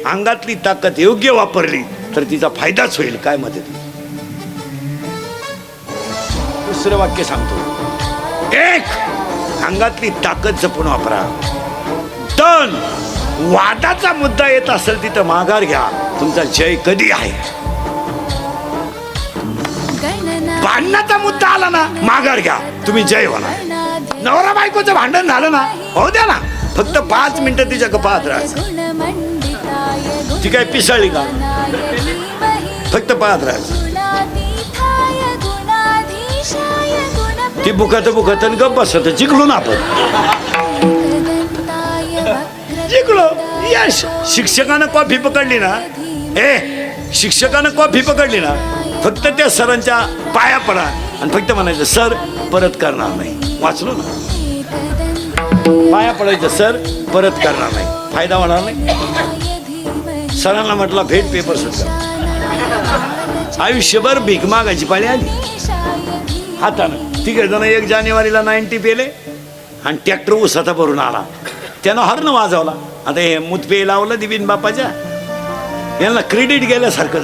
अंगातली ताकद योग्य वापरली तर तिचा फायदाच होईल. काय मदत. दुसरं वाक्य सांगतो. एक, अंगातली ताकद जपून वापरा. दोन, वादाचा मुद्दा येत असेल तिथं माघार घ्या. तुमचा जय कधी आहे. भांडणाचा मुद्दा आला ना, माघार घ्या, तुम्ही जय होणार. नवरा बायकोचं भांडण झालं ना, हो द्या ना, फक्त 5 मिनिटं तिच्या पाहत राहायचं. ती काय पिसाळली का, फक्त पाहत राहायचं. ती बुकत गप बसत. जिंकलो ना आपण, जिंकलो. यश. शिक्षकानं कॉफी पकडली ना, शिक्षकानं कॉफी पकडली ना, फक्त त्या सरांच्या पाया पडा आणि फक्त म्हणायचं सर परत करणार नाही. वाचलो ना, पाया पडायचं सर परत करणार नाही, फायदा होणार नाही. सरांना म्हटलं भेट पेपर सुद्धा. आयुष्यभर भीक मागायची पाळी आली हातानं. 3 जण 1 जानेवारीला 90 पेले आणि ट्रॅक्टर उसाचा भरून आला. त्यानं हॉर्न वाजवला. आता हे मुतपे लावलं दिबीन बापाच्या, यांना क्रेडिट गेल्यासारखं.